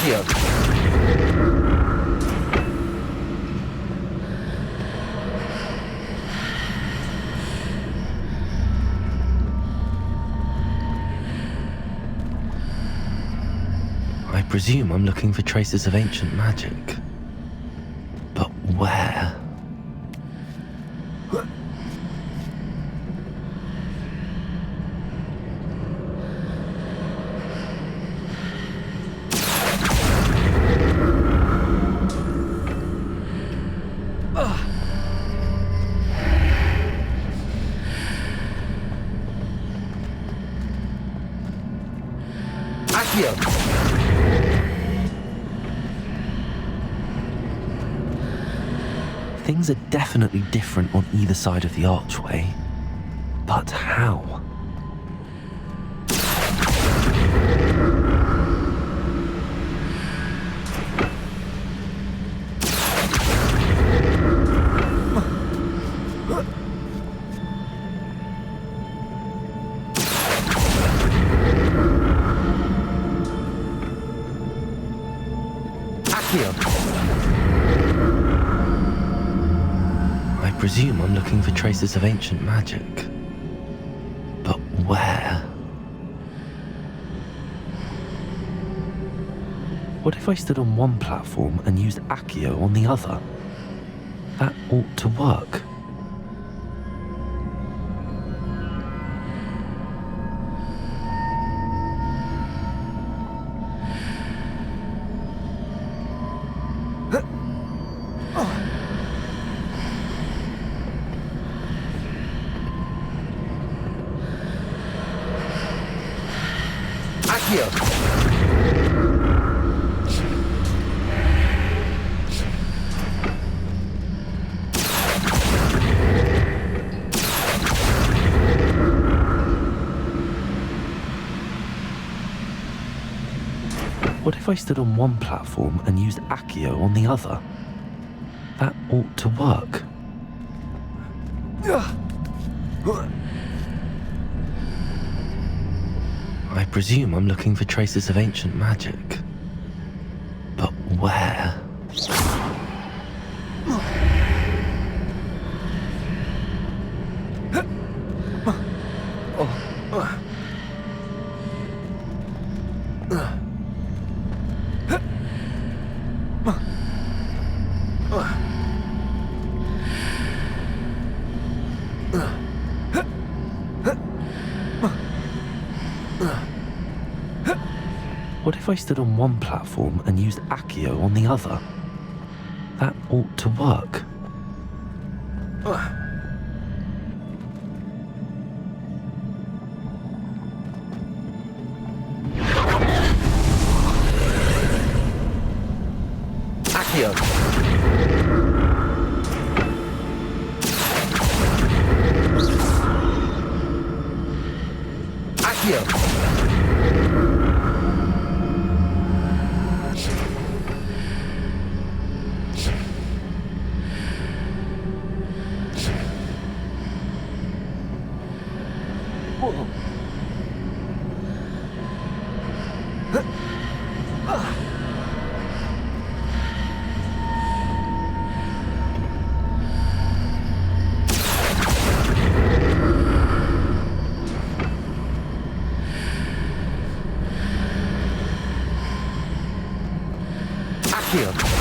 Accio. I presume I'm looking for traces of ancient magic. But where? Accio. Things are definitely different on either side of the archway. But how? Accio. I presume I'm looking for traces of ancient magic. But where? What if I stood on one platform and used Accio on the other? That ought to work. Accio. What if I stood on one platform and used Accio on the other? That ought to work. I presume I'm looking for traces of ancient magic. But where? What if I stood on one platform and used Accio on the other? That ought to work. Accio. Accio. Accio.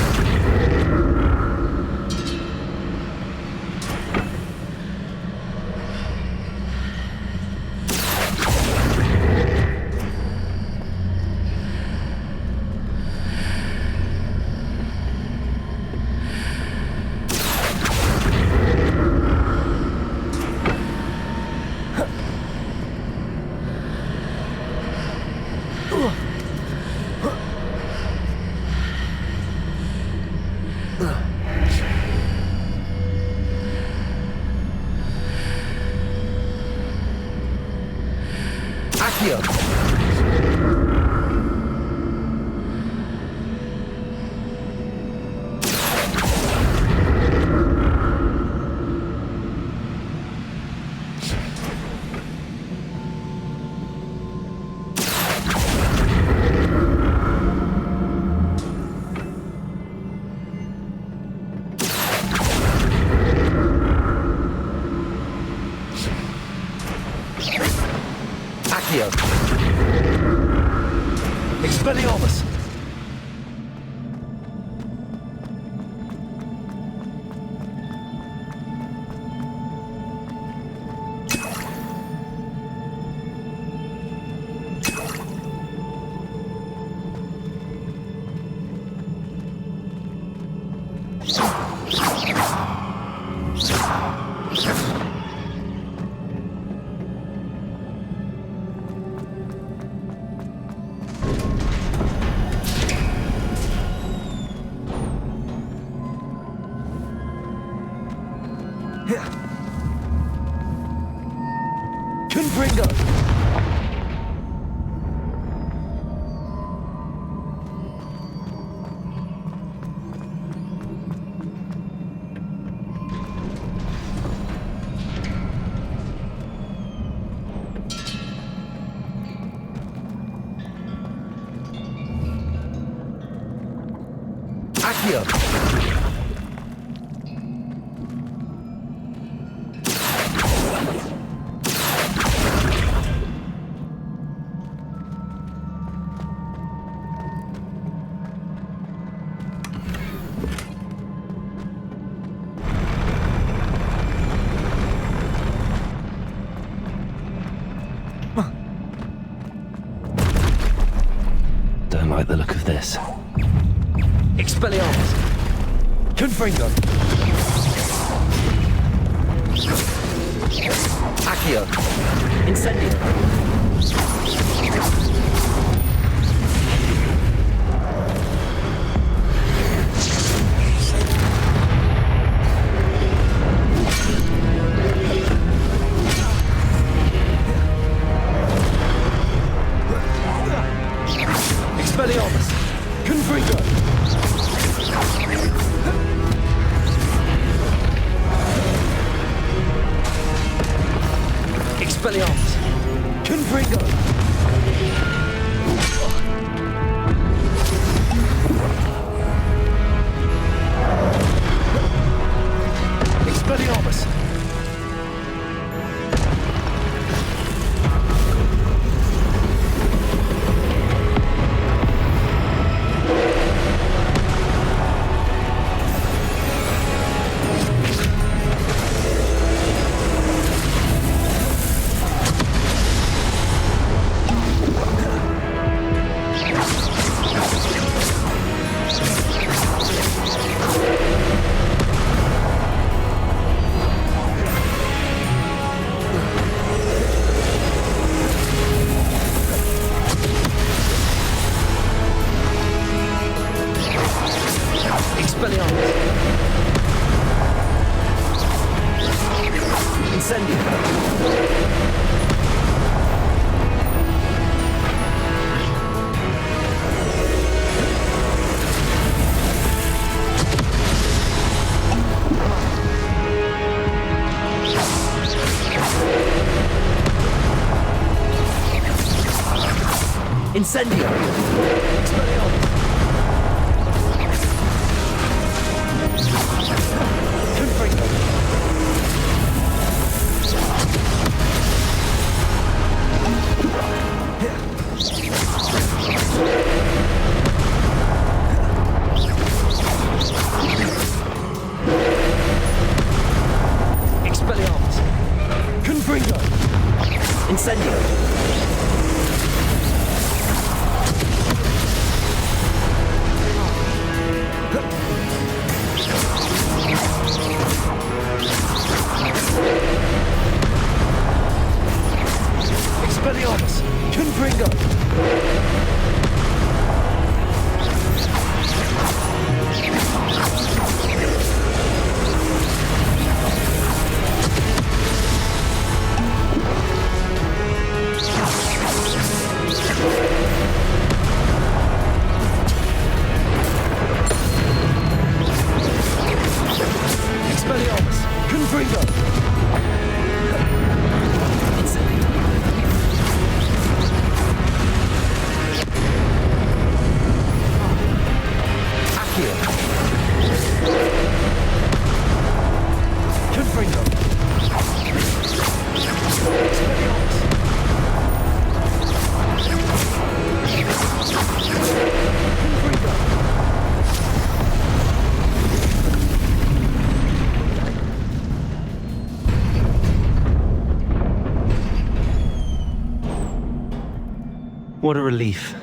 Accio. Expelliarmus. Confringo. Accio. Don't like the look of this. Expelliarmus. Confringo. Accio. Incendio. Expelliarmus. Confringo. Expelliarmus. Confringo. Expelliarmus. Expelliarmus. Incendio. Incendio. Expelliarmus. Confringo. Expelliarmus. Confringo. Incendio. Expelliarmus. Confringo. Expelliarmus. Confringo. Accio. What a relief.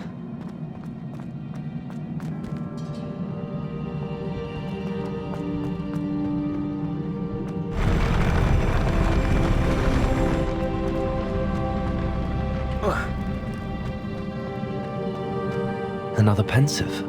Another pensive.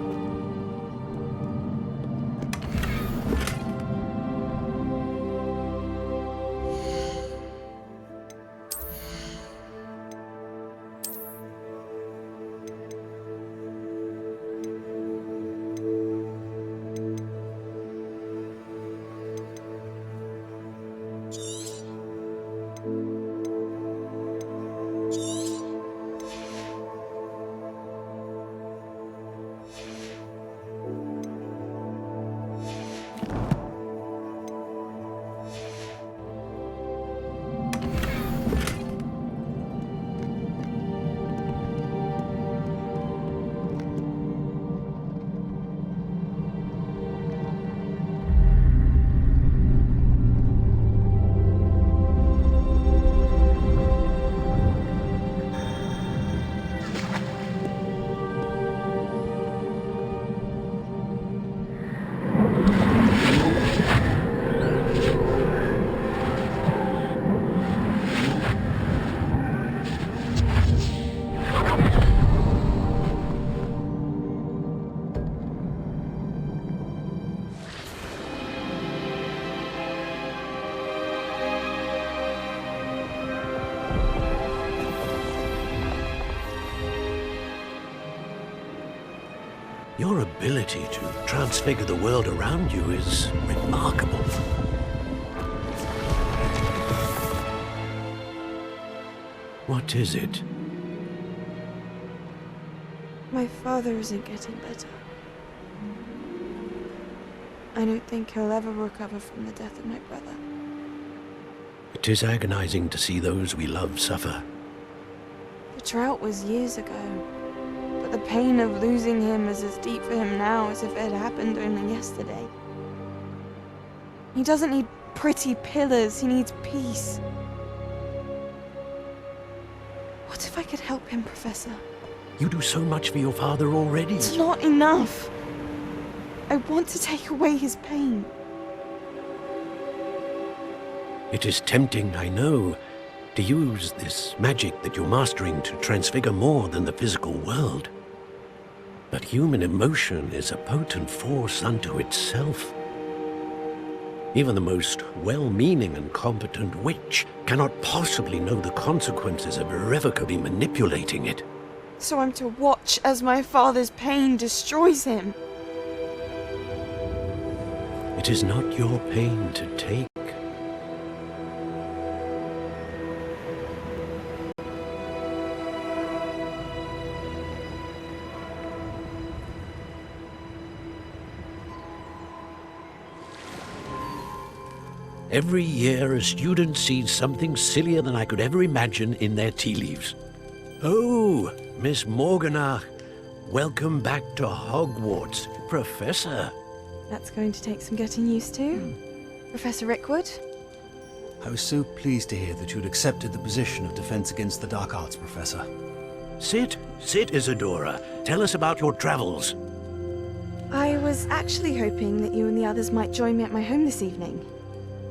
Your ability to transfigure the world around you is remarkable. What is it? My father isn't getting better. I don't think he'll ever recover from the death of my brother. It is agonizing to see those we love suffer. The drought was years ago, but the pain of losing him is as deep for him now as if it had happened only yesterday. He doesn't need pretty pillars, he needs peace. What if I could help him, Professor? You do so much for your father already. It's not enough. I want to take away his pain. It is tempting, I know, to use this magic that you're mastering to transfigure more than the physical world. But human emotion is a potent force unto itself. Even the most well-meaning and competent witch cannot possibly know the consequences of irrevocably manipulating it. So I'm to watch as my father's pain destroys him. It is not your pain to take. Every year, a student sees something sillier than I could ever imagine in their tea leaves. Oh, Miss Morganach, welcome back to Hogwarts, Professor. That's going to take some getting used to. Professor Rickwood? I was so pleased to hear that you'd accepted the position of Defense Against the Dark Arts, Professor. Sit, Isadora. Tell us about your travels. I was actually hoping that you and the others might join me at my home this evening.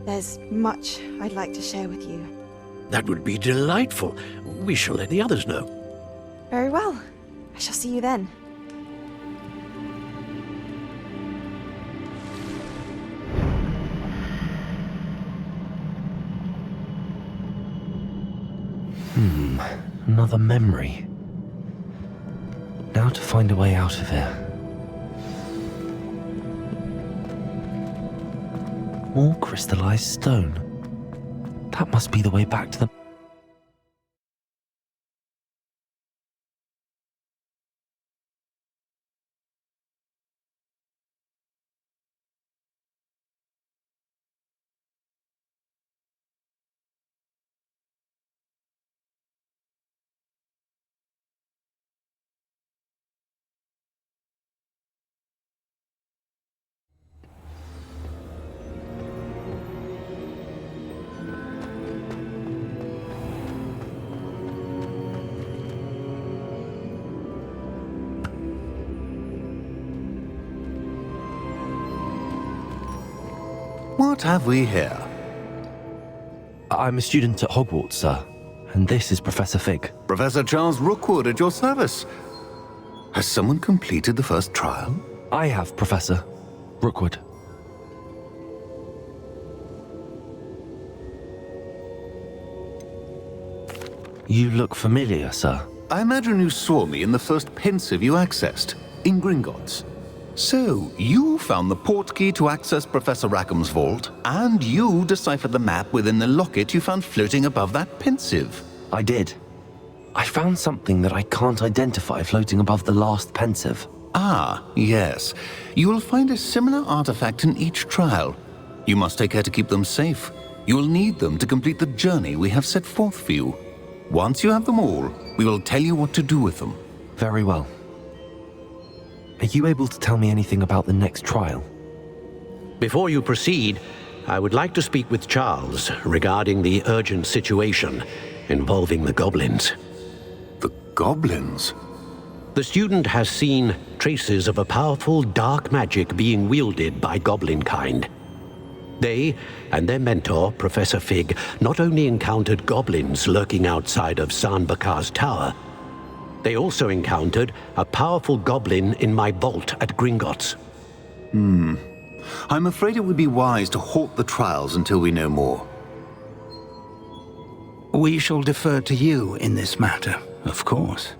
There's much I'd like to share with you. That would be delightful. We shall let the others know. Very well. I shall see you then. Another memory. Now to find a way out of here. More crystallized stone. That must be the way back to the... What have we here? I'm a student at Hogwarts, sir, and this is Professor Fig. Professor Charles Rookwood at your service. Has someone completed the first trial? I have, Professor Rookwood. You look familiar, sir. I imagine you saw me in the first pensive you accessed, in Gringotts. So, you found the portkey to access Professor Rackham's vault, and you deciphered the map within the locket you found floating above that pensive. I did. I found something that I can't identify floating above the last pensive. Ah, yes. You will find a similar artifact in each trial. You must take care to keep them safe. You will need them to complete the journey we have set forth for you. Once you have them all, we will tell you what to do with them. Very well. Are you able to tell me anything about the next trial? Before you proceed, I would like to speak with Charles regarding the urgent situation involving the goblins. The goblins? The student has seen traces of a powerful dark magic being wielded by goblin kind. They and their mentor, Professor Fig, not only encountered goblins lurking outside of Sanbakar's tower, they also encountered a powerful goblin in my vault at Gringotts. I'm afraid it would be wise to halt the trials until we know more. We shall defer to you in this matter, of course.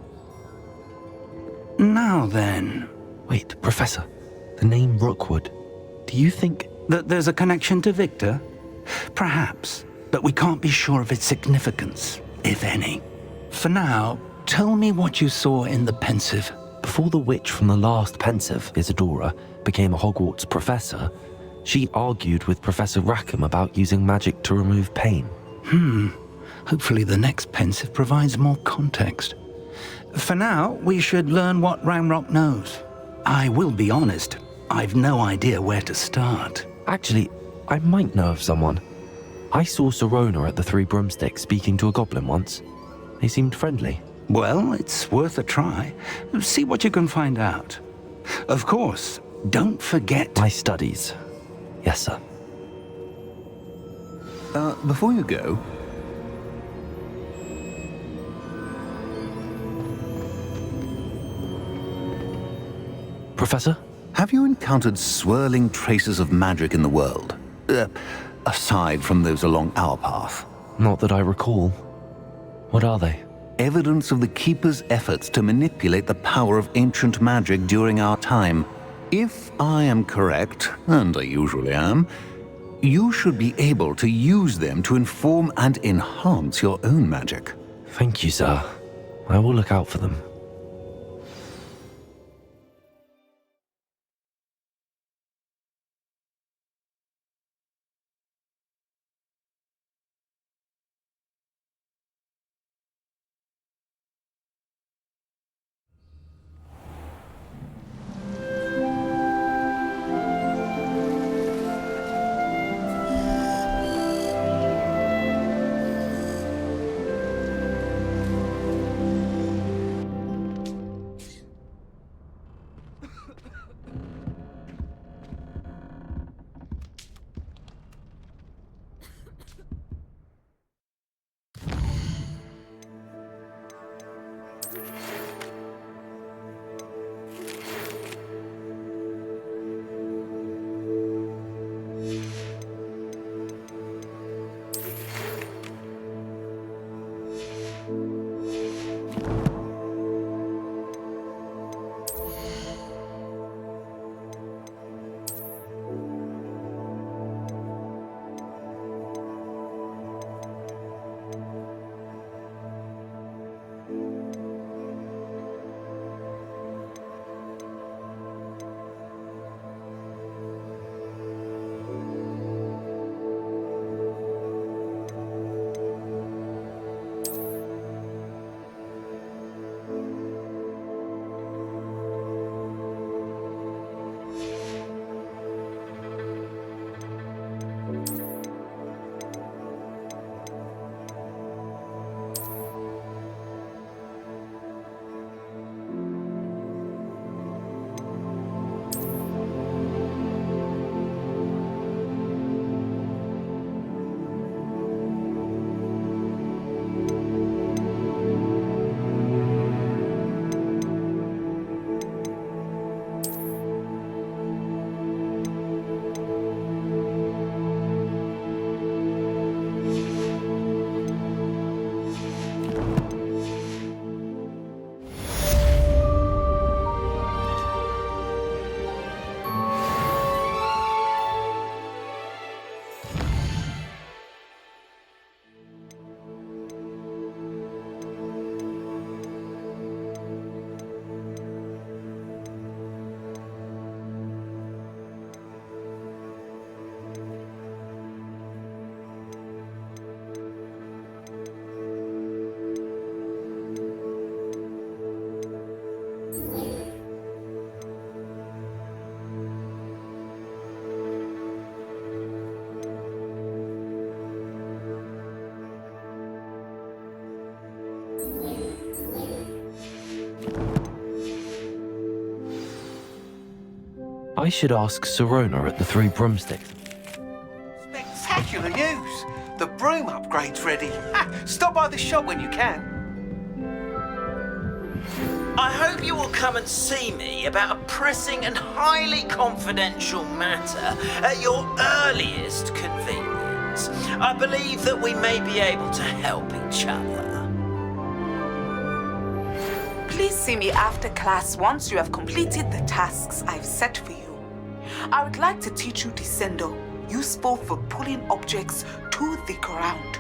Now then... Wait, Professor. The name Rookwood. Do you think... that there's a connection to Victor? Perhaps, but we can't be sure of its significance, if any. For now, tell me what you saw in the pensive. Before the witch from the last pensive, Isadora, became a Hogwarts professor, she argued with Professor Rackham about using magic to remove pain. Hopefully the next pensive provides more context. For now, we should learn what Ranrock knows. I will be honest, I've no idea where to start. Actually, I might know of someone. I saw Serona at the Three Broomsticks speaking to a goblin once. They seemed friendly. Well, it's worth a try. See what you can find out. Of course, don't forget... My studies. Yes, sir. Before you go... Professor? Have you encountered swirling traces of magic in the world? Aside from those along our path? Not that I recall. What are they? Evidence of the Keeper's efforts to manipulate the power of ancient magic during our time. If I am correct, and I usually am, you should be able to use them to inform and enhance your own magic. Thank you, sir. I will look out for them. I should ask Sirona at the Three Broomsticks. Spectacular news! The broom upgrade's ready. Ha! Stop by the shop when you can. I hope you will come and see me about a pressing and highly confidential matter at your earliest convenience. I believe that we may be able to help each other. Please see me after class once you have completed the tasks I've set for you. I would like to teach you Descendo, useful for pulling objects to the ground.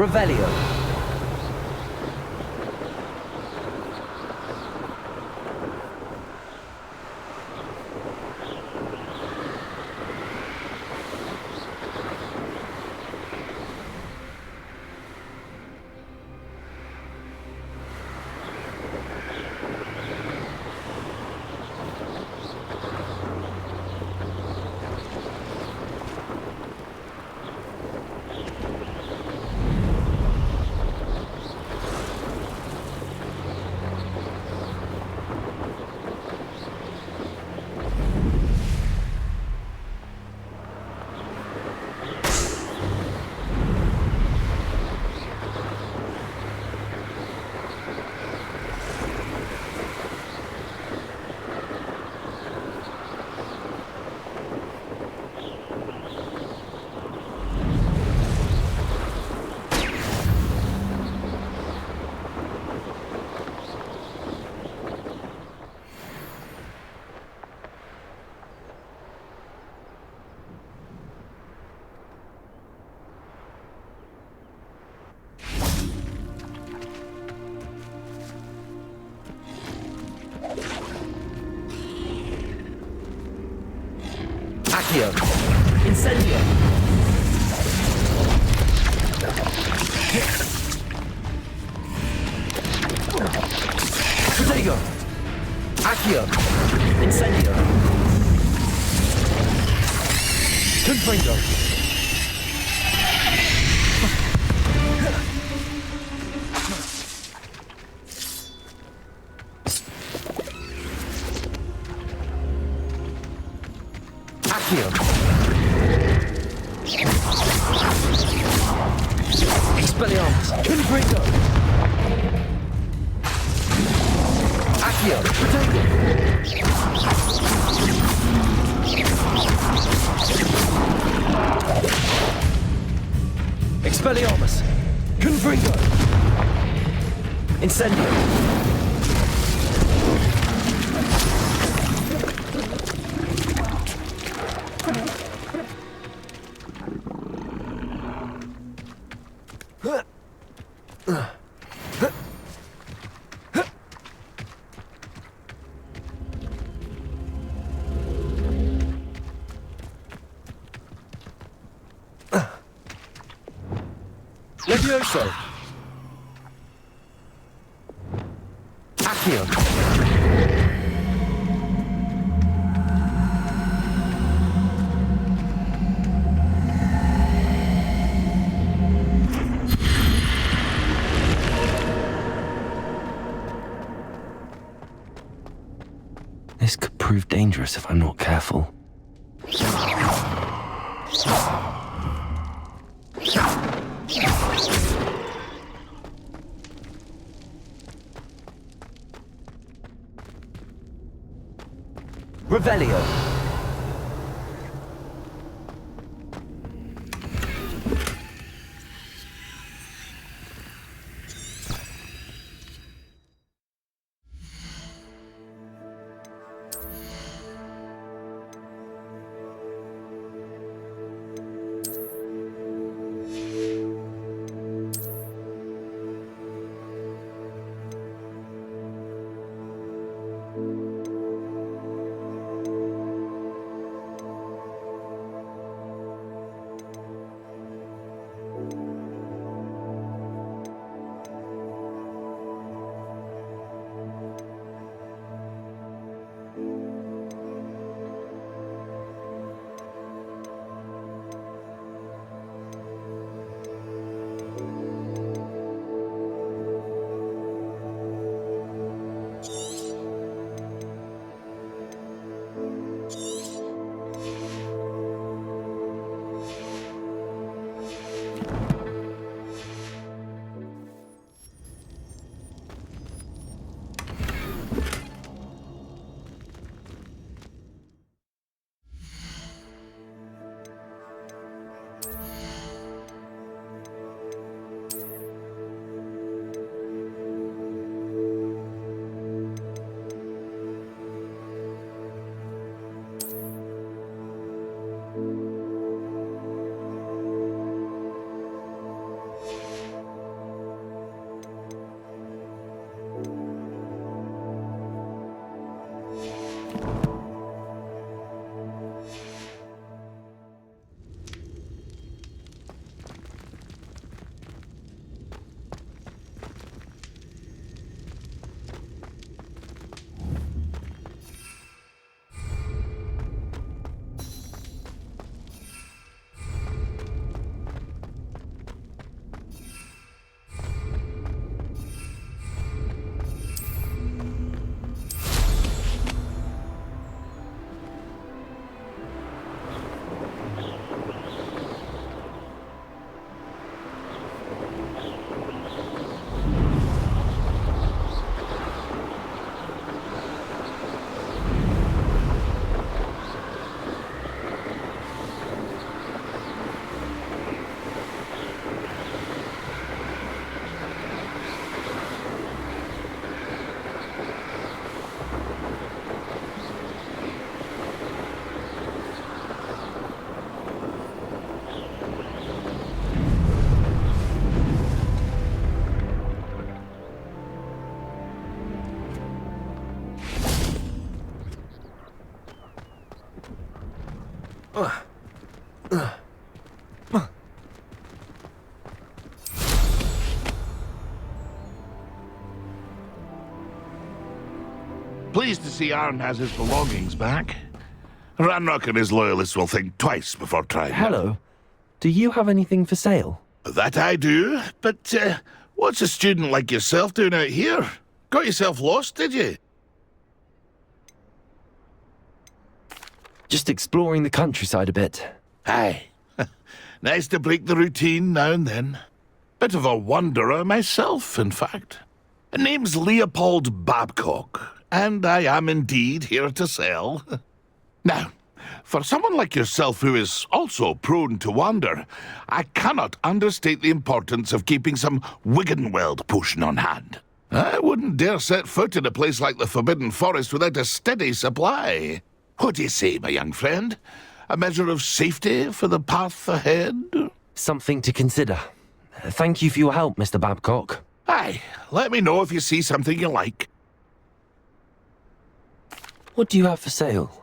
Revelio. Accio! Incendio! Protego! Accio! Incendio! Confringo! Accio! Expelliarmus! Confringo! Accio! Protego! Expelliarmus! Confringo! Incendio! Levioso! Accio! This could prove dangerous if I'm not careful. Revelio! Pleased to see Arn has his belongings back. Ranrock and his loyalists will think twice before trying. Hello. Do you have anything for sale? That I do, but what's a student like yourself doing out here? Got yourself lost, did you? Just exploring the countryside a bit. Aye. Nice to break the routine now and then. Bit of a wanderer myself, in fact. Name's Leopold Babcock, and I am indeed here to sell. Now, for someone like yourself who is also prone to wander, I cannot understate the importance of keeping some Wiggenweld potion on hand. I wouldn't dare set foot in a place like the Forbidden Forest without a steady supply. What do you say, my young friend? A measure of safety for the path ahead? Something to consider. Thank you for your help, Mr. Babcock. Aye, let me know if you see something you like. What do you have for sale?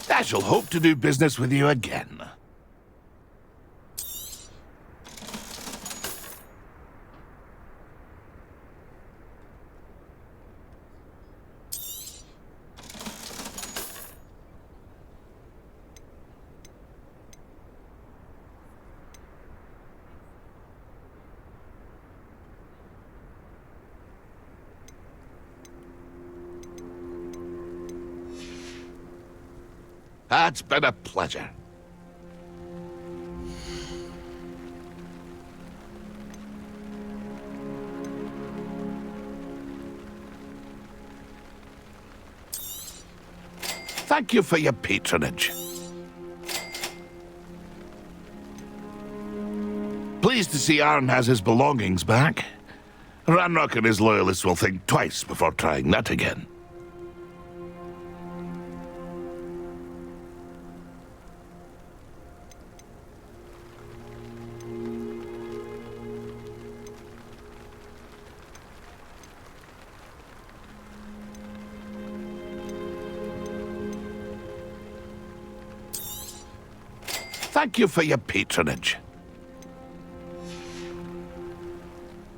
I shall hope to do business with you again. It's been a pleasure. Thank you for your patronage. Pleased to see Arn has his belongings back. Ranrock and his loyalists will think twice before trying that again. Thank you for your patronage.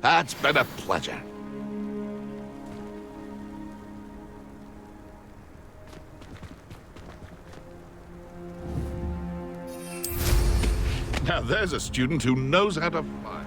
It's been a pleasure. Now there's a student who knows how to fly.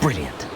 Brilliant.